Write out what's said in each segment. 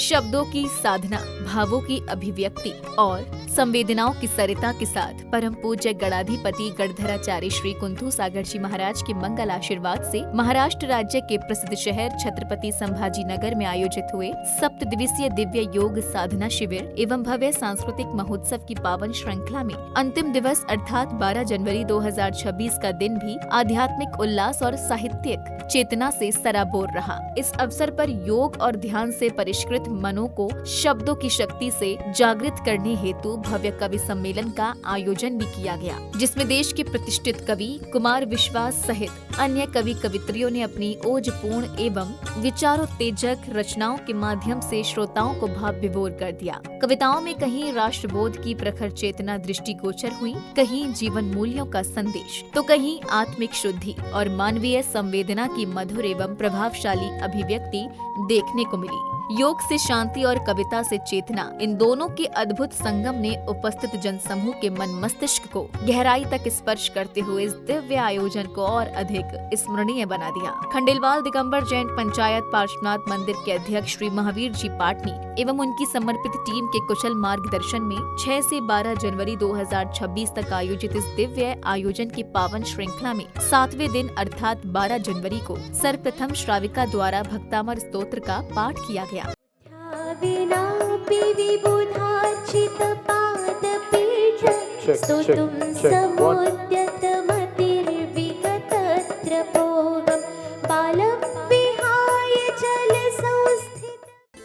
शब्दों की साधना, भावों की अभिव्यक्ति और संवेदनाओं की सरिता के साथ परम पूज्य गणाधिपति गणधराचार्य श्री कुंथू सागर जी महाराज के मंगल आशीर्वाद से महाराष्ट्र राज्य के प्रसिद्ध शहर छत्रपति संभाजी नगर में आयोजित हुए 7 दिवसीय दिव्य योग साधना शिविर एवं भव्य सांस्कृतिक महोत्सव की पावन श्रृंखला में अंतिम दिवस अर्थात 12 जनवरी 2026 का दिन भी आध्यात्मिक उल्लास और साहित्यिक चेतना से सराबोर रहा। इस अवसर पर योग और ध्यान से परिष्कृत मनों को शब्दों की शक्ति से जागृत करने हेतु भव्य कवि सम्मेलन का आयोजन भी किया गया, जिसमें देश के प्रतिष्ठित कवि कुमार विश्वास सहित अन्य कवि कवित्रियों ने अपनी ओजपूर्ण एवं विचारोत्तेजक रचनाओं के माध्यम से श्रोताओं को भाव विभोर कर दिया। कविताओं में कहीं राष्ट्रबोध की प्रखर चेतना दृष्टिगोचर हुई, कहीं जीवन मूल्यों का संदेश, तो कहीं आत्मिक शुद्धि और मानवीय संवेदना की मधुर एवं प्रभावशाली अभिव्यक्ति देखने को मिली। योग से शांति और कविता से चेतना, इन दोनों के अद्भुत संगम ने उपस्थित जनसमूह के मन मस्तिष्क को गहराई तक स्पर्श करते हुए इस दिव्य आयोजन को और अधिक स्मरणीय बना दिया। खंडेलवाल दिगंबर जैन पंचायत पार्श्वनाथ मंदिर के अध्यक्ष श्री महावीर जी पाटनी एवं उनकी समर्पित टीम के कुशल मार्गदर्शन में 6 से 12 जनवरी 2026 तक आयोजित इस दिव्य आयोजन की पावन श्रृंखला में 7वें दिन अर्थात 12 जनवरी को सर्वप्रथम श्राविका द्वारा भक्तामर स्तोत्र का पाठ किया गया।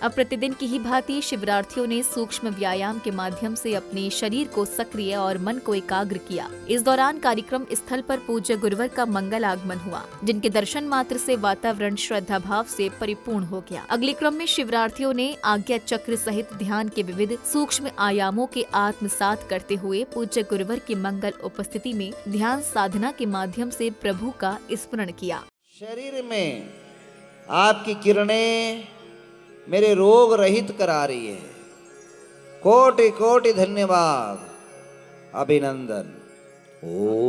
अब प्रतिदिन की ही भांति शिवरार्थियों ने सूक्ष्म व्यायाम के माध्यम से अपने शरीर को सक्रिय और मन को एकाग्र किया। इस दौरान कार्यक्रम स्थल पर पूज्य गुरुवर का मंगल आगमन हुआ, जिनके दर्शन मात्र से वातावरण श्रद्धा भाव से परिपूर्ण हो गया। अगले क्रम में शिवरार्थियों ने आज्ञा चक्र सहित ध्यान के विविध सूक्ष्म आयामों के आत्मसात करते हुए पूज्य गुरुवर की मंगल उपस्थिति में ध्यान साधना के माध्यम से प्रभु का स्मरण किया। शरीर में आपकी किरणें मेरे रोग रहित करा रही है। कोटि कोटि धन्यवाद, अभिनंदन। ओम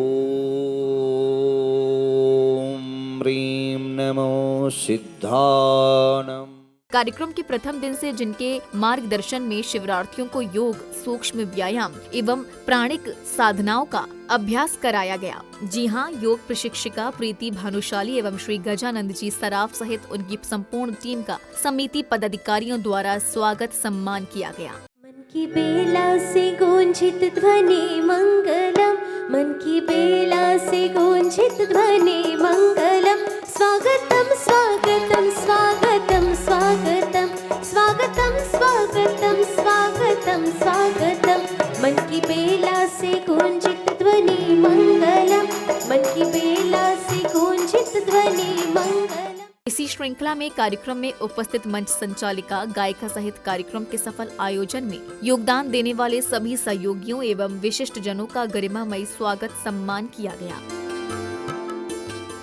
ह्रीं नमो सिद्धानम। कार्यक्रम के प्रथम दिन से जिनके मार्गदर्शन में शिवरार्थियों को योग, सूक्ष्म व्यायाम एवं प्राणिक साधनाओं का अभ्यास कराया गया। जी हाँ, योग प्रशिक्षिका प्रीति भानुशाली एवं श्री गजानंद जी सराफ सहित उनकी संपूर्ण टीम का समिति पदाधिकारियों द्वारा स्वागत सम्मान किया गया। मन की बेला से गूंजित ध्वनि मंगलम, मन की बेला से गूंजित ध्वनि मंगलम। स्वागतम स्वागतम स्वागतम स्वागतम स्वागतम स्वागतम स्वागतम स्वागतम। मन की बेला से गूंजित ध्वनि मंगलम, मन की बेला से गूंजित ध्वनि मंगलम। इसी श्रृंखला में कार्यक्रम में उपस्थित मंच संचालिका, गायिका सहित कार्यक्रम के सफल आयोजन में योगदान देने वाले सभी सहयोगियों एवं विशिष्ट जनों का गरिमामयी स्वागत सम्मान किया गया।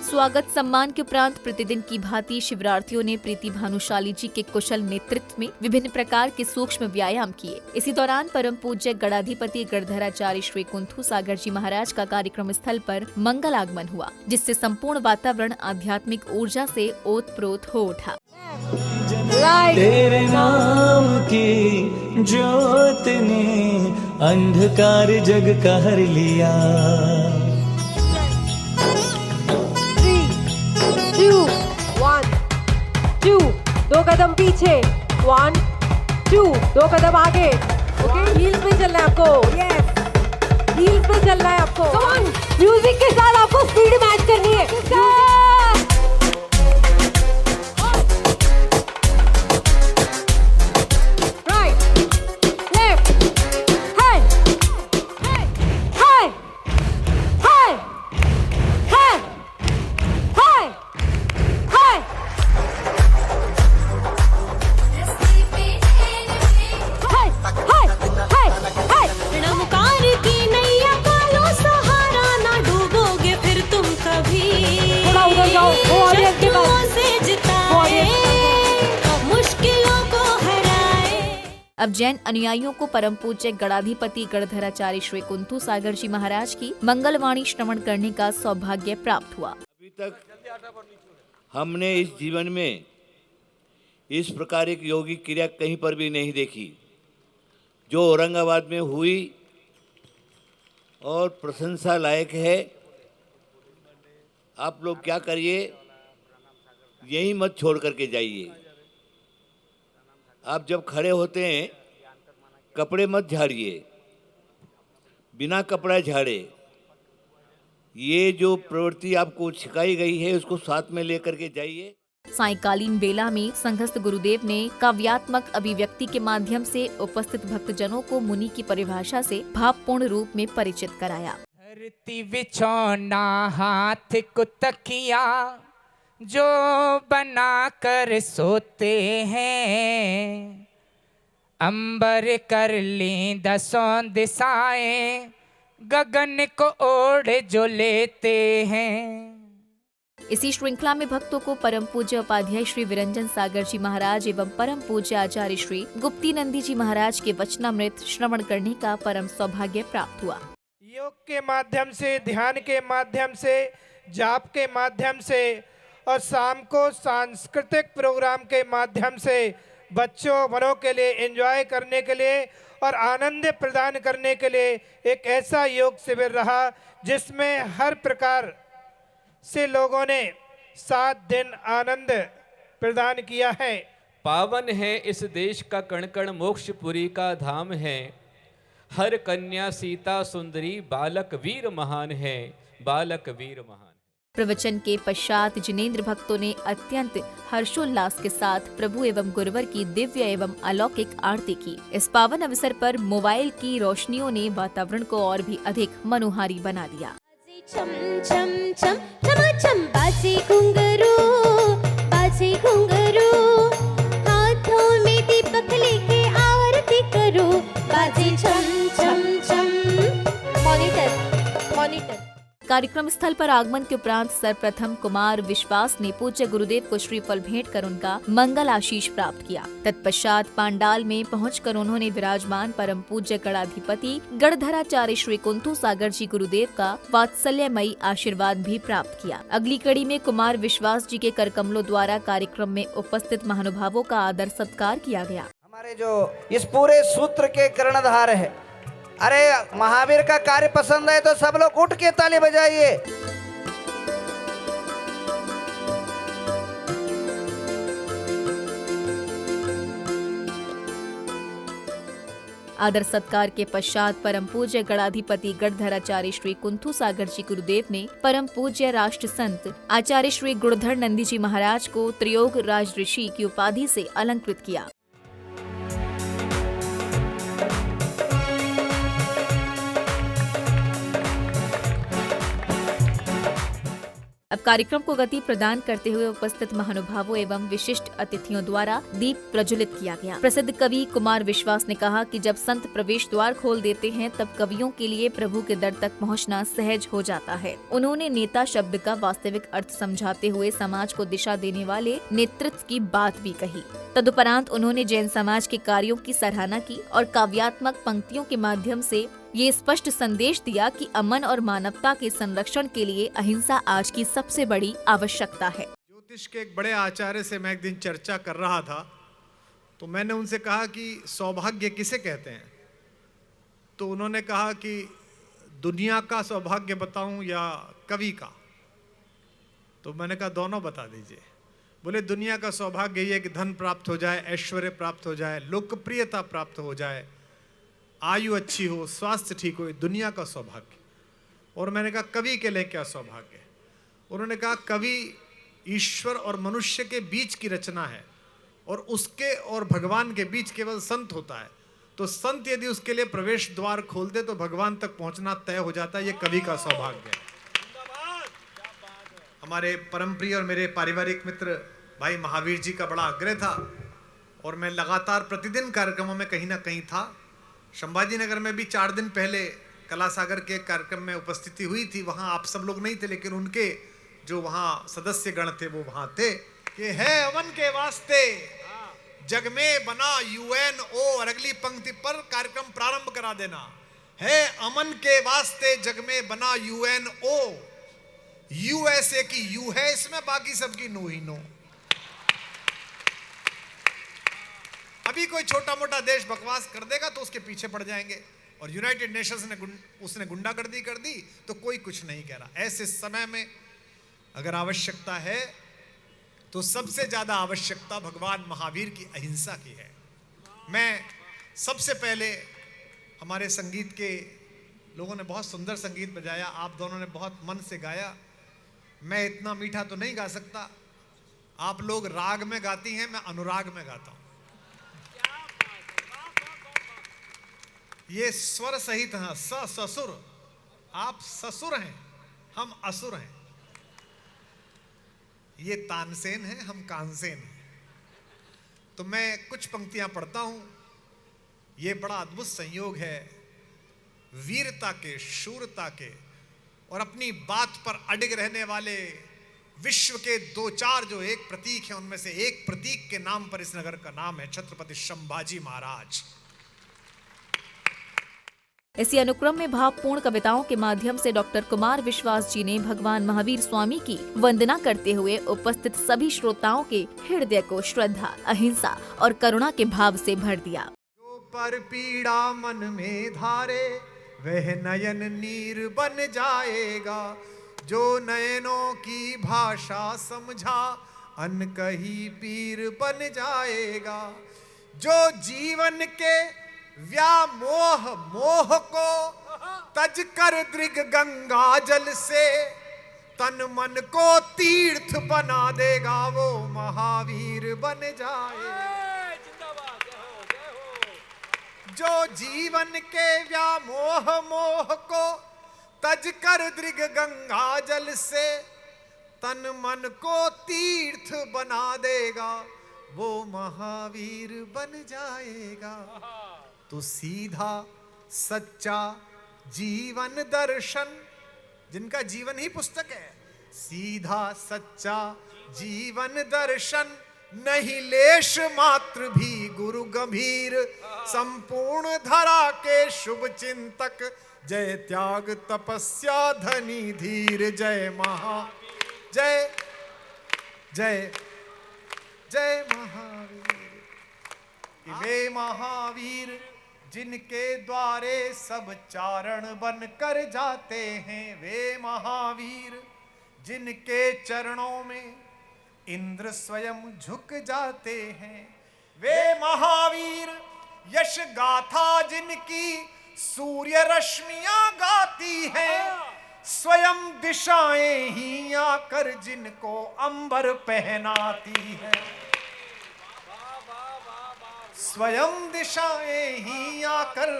स्वागत सम्मान के उपरांत प्रतिदिन की भांति शिवरार्थियों ने प्रीति भानुशाली जी के कुशल नेतृत्व में विभिन्न प्रकार के सूक्ष्म व्यायाम किए। इसी दौरान परम पूज्य गणाधिपति गणधराचार्य श्री कुंथू सागर जी महाराज का कार्यक्रम स्थल पर मंगल आगमन हुआ, जिससे संपूर्ण वातावरण आध्यात्मिक ऊर्जा से ओतप्रोत हो उठा। तेरे नाम की ज्योत ने अंधकार जग का हर लिया। 2 कदम पीछे, 1 2 2 कदम आगे। ओके, हील्स पे चलना है आपको। यस, हील्स पे चलना है आपको। कम ऑन, म्यूजिक के साथ आपको स्पीड मैच करनी है। अब जैन अनुयायियों को परम पूज्य गणाधिपति गणधराचार्य श्री कुंथू सागर जी महाराज की मंगलवाणी श्रवण करने का सौभाग्य प्राप्त हुआ। अभी तक हमने इस जीवन में इस प्रकार एक योगिक क्रिया कहीं पर भी नहीं देखी जो औरंगाबाद में हुई और प्रशंसा लायक है। आप लोग क्या करिए, यही मत छोड़ करके जाइए। आप जब खड़े होते हैं कपड़े मत झाड़िए, बिना कपड़ा झाड़े। ये जो प्रवृत्ति आपको सिखाई गई है उसको साथ में लेकर के जाइए। सायंकालीन बेला में संघस्थ गुरुदेव ने काव्यात्मक अभिव्यक्ति के माध्यम से उपस्थित भक्तजनों को मुनि की परिभाषा से भावपूर्ण रूप में परिचित कराया। धरती बिछौना हाथ को तकिया जो बना कर सोते हैं, अंबर कर ली दसों दिशाएं गगन को ओढ़ जो लेते हैं। इसी श्रृंखला में भक्तों को परम पूज्य उपाध्याय श्री विरंजन सागर जी महाराज एवं परम पूज्य आचार्य श्री गुप्ती नंदी जी महाराज के वचनामृत श्रवण करने का परम सौभाग्य प्राप्त हुआ। योग के माध्यम से, ध्यान के माध्यम से, जाप के माध्यम से और शाम को सांस्कृतिक प्रोग्राम के माध्यम से बच्चों बड़ों के लिए एंजॉय करने के लिए और आनंद प्रदान करने के लिए एक ऐसा योग शिविर रहा जिसमें हर प्रकार से लोगों ने 7 दिन आनंद प्रदान किया है। पावन है इस देश का कण कण मोक्षपुरी का धाम है, हर कन्या सीता सुंदरी, बालक वीर महान है, बालक वीर महान। प्रवचन के पश्चात जिनेंद्र भक्तों ने अत्यंत हर्षोल्लास के साथ प्रभु एवं गुरुवर की दिव्य एवं अलौकिक आरती की। इस पावन अवसर पर मोबाइल की रोशनियों ने वातावरण को और भी अधिक मनोहारी बना दिया। छम छम छम छम बाजे घुंघरू, बाजे घुंघरू, हाथों में दीपक लेके आरती करो, बाजे छम छम छम। मॉनिटर। कार्यक्रम स्थल पर आगमन के उपरांत सर्वप्रथम कुमार विश्वास ने पूज्य गुरुदेव को श्रीफल भेंट कर उनका मंगल आशीष प्राप्त किया। तत्पश्चात पांडाल में पहुंचकर उन्होंने विराजमान परम पूज्य गणाधिपति गणधराचार्य श्री कुंथू सागर जी गुरुदेव का वात्सल्यमयी आशीर्वाद भी प्राप्त किया। अगली कड़ी में कुमार विश्वास जी के करकमलों द्वारा कार्यक्रम में उपस्थित महानुभावों का आदर सत्कार किया गया। हमारे जो इस पूरे सूत्र के कर्णधार है, अरे महावीर का कार्य पसंद है तो सब लोग उठ के ताली बजाइए। आदर सत्कार के पश्चात परम पूज्य गणाधिपति गणधराचार्य श्री कुंथू सागर जी गुरुदेव ने परम पूज्य राष्ट्र संत आचार्य श्री गुणधर नंदी जी महाराज को त्रियोग राज ऋषि की उपाधि से अलंकृत किया। अब कार्यक्रम को गति प्रदान करते हुए उपस्थित महानुभावों एवं विशिष्ट अतिथियों द्वारा दीप प्रज्वलित किया गया। प्रसिद्ध कवि कुमार विश्वास ने कहा कि जब संत प्रवेश द्वार खोल देते हैं तब कवियों के लिए प्रभु के दर तक पहुंचना सहज हो जाता है। उन्होंने नेता शब्द का वास्तविक अर्थ समझाते हुए समाज को दिशा देने वाले नेतृत्व की बात भी कही। तदुपरांत उन्होंने जैन समाज के कार्यों की सराहना की और काव्यात्मक पंक्तियों के माध्यम से ये स्पष्ट संदेश दिया कि अमन और मानवता के संरक्षण के लिए अहिंसा आज की सबसे बड़ी आवश्यकता है। ज्योतिष के एक बड़े आचार्य से मैं एक दिन चर्चा कर रहा था, तो मैंने उनसे कहा कि सौभाग्य किसे कहते हैं? तो उन्होंने कहा कि दुनिया का सौभाग्य बताऊं या कवि का? तो मैंने कहा दोनों बता दीजिए। बोले दुनिया का सौभाग्य ये कि धन प्राप्त हो जाए, ऐश्वर्य प्राप्त हो जाए, लोकप्रियता प्राप्त हो जाए, आयु अच्छी हो, स्वास्थ्य ठीक हो, दुनिया का सौभाग्य। और मैंने कहा कवि के लिए क्या सौभाग्य? उन्होंने कहा कवि ईश्वर और मनुष्य के बीच की रचना है और उसके और भगवान के बीच केवल संत होता है। तो संत यदि उसके लिए प्रवेश द्वार खोल दे तो भगवान तक पहुंचना तय हो जाता है। ये कवि का सौभाग्य है। हमारे परम प्रिय और मेरे पारिवारिक मित्र भाई महावीर जी का बड़ा आग्रह था और मैं लगातार प्रतिदिन कार्यक्रमों में कहीं ना कहीं था। संभाजी नगर में भी 4 दिन पहले कला सागर के कार्यक्रम में उपस्थिति हुई थी। वहाँ आप सब लोग नहीं थे, लेकिन उनके जो वहाँ सदस्य गण थे वो वहाँ थे। कि है अमन के वास्ते जग में बना UNO, और अगली पंक्ति पर कार्यक्रम प्रारंभ करा देना। है अमन के वास्ते जग में बना UNO, USA की यू है इसमें, बाकी सबकी नो ही नो। अभी कोई छोटा मोटा देश बकवास कर देगा तो उसके पीछे पड़ जाएंगे, और यूनाइटेड नेशंस ने उसने गुंडागर्दी कर दी तो कोई कुछ नहीं कह रहा। ऐसे समय में अगर आवश्यकता है तो सबसे ज्यादा आवश्यकता भगवान महावीर की अहिंसा की है। मैं सबसे पहले, हमारे संगीत के लोगों ने बहुत सुंदर संगीत बजाया, आप दोनों ने बहुत मन से गाया। मैं इतना मीठा तो नहीं गा सकता, आप लोग राग में गाती हैं, मैं अनुराग में गाता हूं। ये स्वर सहित हैं, ससुर, आप ससुर हैं, हम असुर हैं। ये तानसेन है, हम कानसेन हैं। तो मैं कुछ पंक्तियां पढ़ता हूं। ये बड़ा अद्भुत संयोग है वीरता के, शूरता के, और अपनी बात पर अडिग रहने वाले विश्व के दो चार जो एक प्रतीक हैं, उनमें से एक प्रतीक के नाम पर इस नगर का नाम है छत्रपति संभाजी महाराज। इसी अनुक्रम में भावपूर्ण कविताओं के माध्यम से डॉक्टर कुमार विश्वास जी ने भगवान महावीर स्वामी की वंदना करते हुए उपस्थित सभी श्रोताओं के हृदय को श्रद्धा, अहिंसा और करुणा के भाव से भर दिया। जो पर पीड़ा मन में धारे वह नयन नीर बन जाएगा, जो नयनों की भाषा समझा अनकही पीर बन जाएगा, जो जीवन के व्यामोह मोह को तज कर दृग गंगा जल से तन मन को तीर्थ बना देगा, वो महावीर बन जाए। जो जीवन के व्यामोह मोह को तज कर दृग गंगा जल से तन मन को तीर्थ बना देगा, वो महावीर बन जाएगा। तो सीधा सच्चा जीवन दर्शन, जिनका जीवन ही पुस्तक है, सीधा सच्चा जीवन दर्शन नहीं लेश मात्र भी गुरु गंभीर, संपूर्ण धरा के शुभ चिंतक, जय त्याग तपस्या धनी धीर, जय महा जय जय जय महावीर। वे महावीर जिनके द्वारे सब चारण बन कर जाते हैं, वे महावीर जिनके चरणों में इंद्र स्वयं झुक जाते हैं, वे महावीर यश गाथा जिनकी सूर्य रश्मियां गाती हैं, स्वयं दिशाएं ही आकर जिनको अंबर पहनाती है, स्वयं दिशाएं ही आकर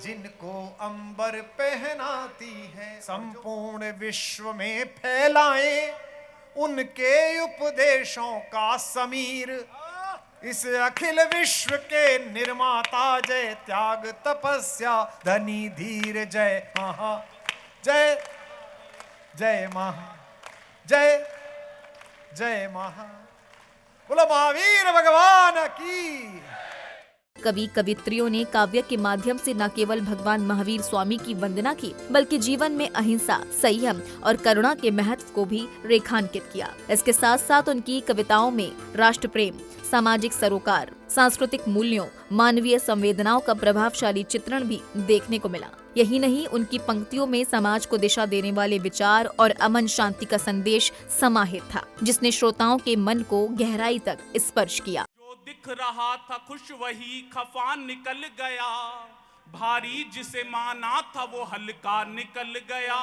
जिनको अंबर पहनाती है, संपूर्ण विश्व में फैलाएं उनके उपदेशों का समीर, इस अखिल विश्व के निर्माता, जय त्याग तपस्या धनी धीर, जय महा जय जय महा जय जय महा। बोलो महावीर भगवान की। कवि कवित्रियों ने काव्य के माध्यम से न केवल भगवान महावीर स्वामी की वंदना की, बल्कि जीवन में अहिंसा, संयम और करुणा के महत्व को भी रेखांकित किया। इसके साथ साथ उनकी कविताओं में राष्ट्र प्रेम, सामाजिक सरोकार, सांस्कृतिक मूल्यों, मानवीय संवेदनाओं का प्रभावशाली चित्रण भी देखने को मिला। यही नहीं, उनकी पंक्तियों में समाज को दिशा देने वाले विचार और अमन शांति का संदेश समाहित था, जिसने श्रोताओं के मन को गहराई तक स्पर्श किया। दिख रहा था खुश वही खफा निकल गया, भारी जिसे माना था वो हल्का निकल गया,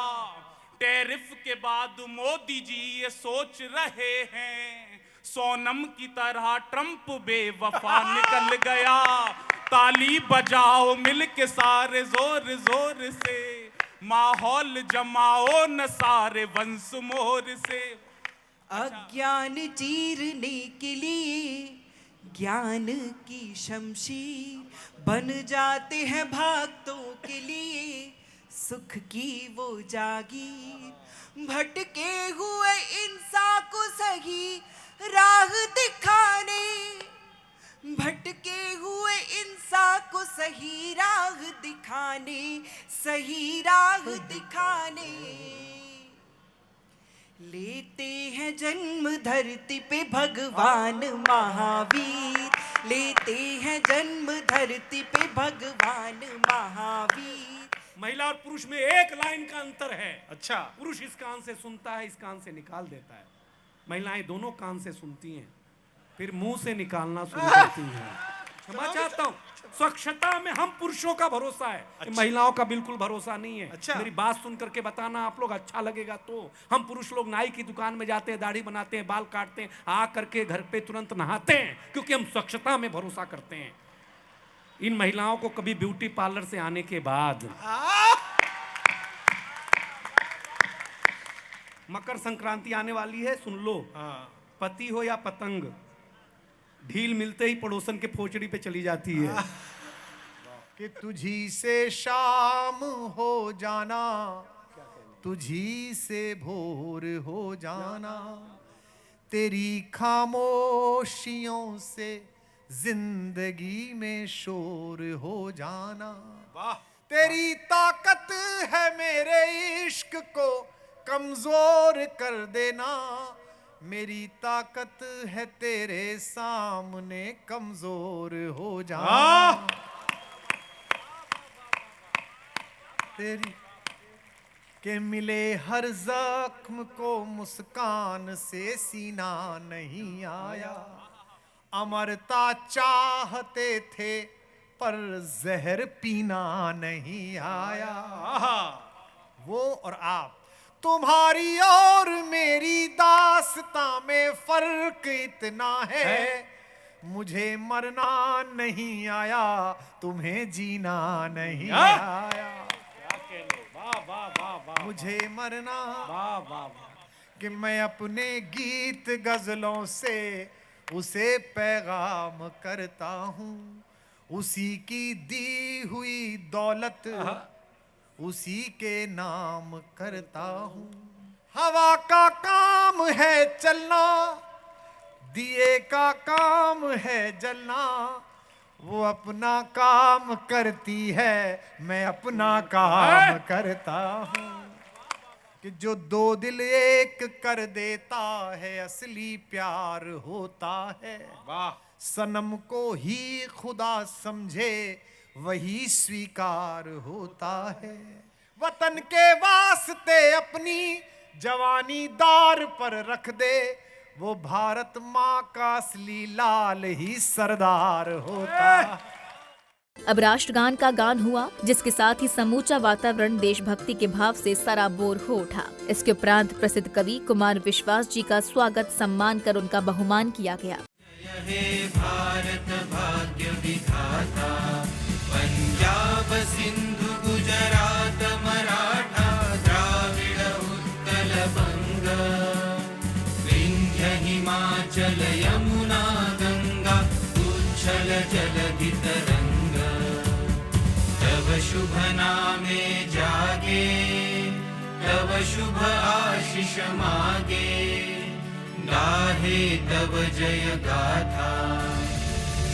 टैरिफ के बाद मोदी जी ये सोच रहे हैं, सोनम की तरह ट्रंप बेवफा निकल गया, ताली बजाओ मिलके सारे जोर जोर से, माहौल जमाओ न सारे वंश मोर से। अज्ञान चीरने के लिए ज्ञान की शमशीर बन जाते हैं भक्तों के लिए, सुख की वो जागीर, भटके हुए इंसान को सही राह दिखाने, भटके हुए इंसान को सही राह दिखाने, सही राह दिखाने, लेते हैं जन्म धरती पे भगवान महावीर, लेते हैं जन्म धरती पे भगवान महावीर। महिला और पुरुष में एक लाइन का अंतर है। अच्छा। पुरुष इस कान से सुनता है, इस कान से निकाल देता है। महिलाएं दोनों कान से सुनती हैं, फिर मुंह से निकालना शुरू करती हैं। क्षमा चाहता हूँ, स्वच्छता में हम पुरुषों का भरोसा है। अच्छा। महिलाओं का बिल्कुल भरोसा नहीं है। अच्छा। मेरी बात सुन करके बताना आप लोग, अच्छा लगेगा तो। हम पुरुष लोग नाई की दुकान में जाते हैं, दाढ़ी बनाते हैं, बाल काटते हैं, आ करके घर पे तुरंत नहाते हैं, क्योंकि हम स्वच्छता में भरोसा करते हैं। इन महिलाओं को कभी ब्यूटी पार्लर से आने के बाद मकर संक्रांति आने वाली है, सुन लो। पति हो या पतंग, ढील मिलते ही पड़ोसन के फोचड़ी पे चली जाती है। कि तुझी से शाम हो जाना, तुझी से भोर हो जाना, तेरी खामोशियों से जिंदगी में शोर हो जाना। वाह। तेरी ताकत है मेरे इश्क को कमजोर कर देना, मेरी ताकत है तेरे सामने कमजोर हो जाना। तेरी के मिले हर जख्म को मुस्कान से सीना नहीं आया, अमरता चाहते थे पर जहर पीना नहीं आया। वो और आप, तुम्हारी और मेरी दास्तां में फर्क इतना है, मुझे मरना नहीं आया, तुम्हें जीना नहीं आया। मुझे मरना कि मैं अपने गीत गजलों से उसे पैगाम करता हूँ, उसी की दी हुई दौलत उसी के नाम करता हूँ। हवा का काम है चलना, दिए का काम है जलना, वो अपना काम करती है, मैं अपना काम करता हूँ। कि जो दो दिल एक कर देता है असली प्यार होता है। वाह। सनम को ही खुदा समझे वही स्वीकार होता है। वतन के वास्ते अपनी जवानी दार पर रख दे, वो भारत माँ का असली लाल ही सरदार होता है। अब राष्ट्रगान का गान हुआ, जिसके साथ ही समूचा वातावरण देशभक्ति के भाव से सराबोर हो उठा। इसके उपरांत प्रसिद्ध कवि कुमार विश्वास जी का स्वागत सम्मान कर उनका बहुमान किया गया। हे भारत भाग्य विधाता, पंजाब सिंधु गुजरात मराठा द्राविड़ उत्कल बंग, विंध्य हिमाचल यमुना गंगा उच्छल जलधि तरंग, तब शुभ नामे जागे, तब शुभ आशीष मागे, गाहे तब जय गाथा,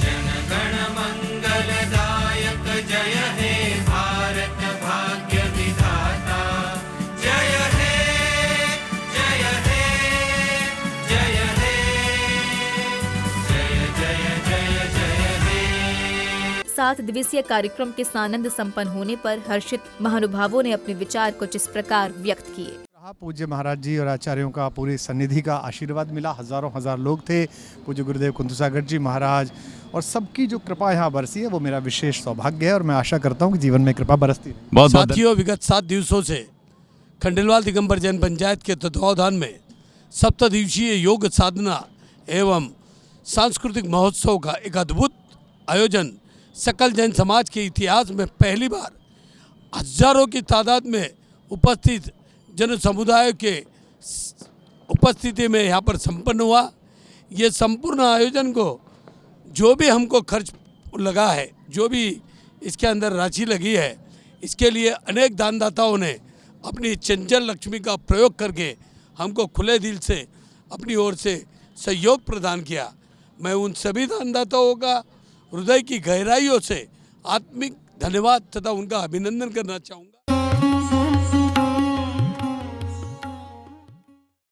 जन गण मंगलदायक जय हे भारत भाग्य विधाता, जय हे जय हे जय हे जय जय जय जय हे। 7 दिवसीय कार्यक्रम के सानंद संपन्न होने पर हर्षित महानुभावों ने अपने विचार कुछ इस प्रकार व्यक्त किए। पूज्य महाराज जी और आचार्यों का पूरी सन्निधि का आशीर्वाद मिला। हजारों हजार लोग थे। पूज्य गुरुदेव कुंथू सागर जी महाराज और सबकी जो कृपा यहाँ बरसी है वो मेरा विशेष सौभाग्य है और मैं आशा करता हूँ कि जीवन में कृपा बरसती रहे। साथियों, विगत 7 दिवसों से खंडेलवाल दिगंबर जैन पंचायत के तत्वावधान में 7 दिवसीय योग साधना एवं सांस्कृतिक महोत्सव का एक अद्भुत आयोजन सकल जैन समाज के इतिहास में पहली बार हजारों की तादाद में उपस्थित जन समुदाय के उपस्थिति में यहाँ पर संपन्न हुआ। ये संपूर्ण आयोजन को जो भी हमको खर्च लगा है, जो भी इसके अंदर राशि लगी है, इसके लिए अनेक दानदाताओं ने अपनी चंचल लक्ष्मी का प्रयोग करके हमको खुले दिल से अपनी ओर से सहयोग प्रदान किया। मैं उन सभी दानदाताओं का हृदय की गहराइयों से आत्मिक धन्यवाद तथा उनका अभिनंदन करना चाहूँगा।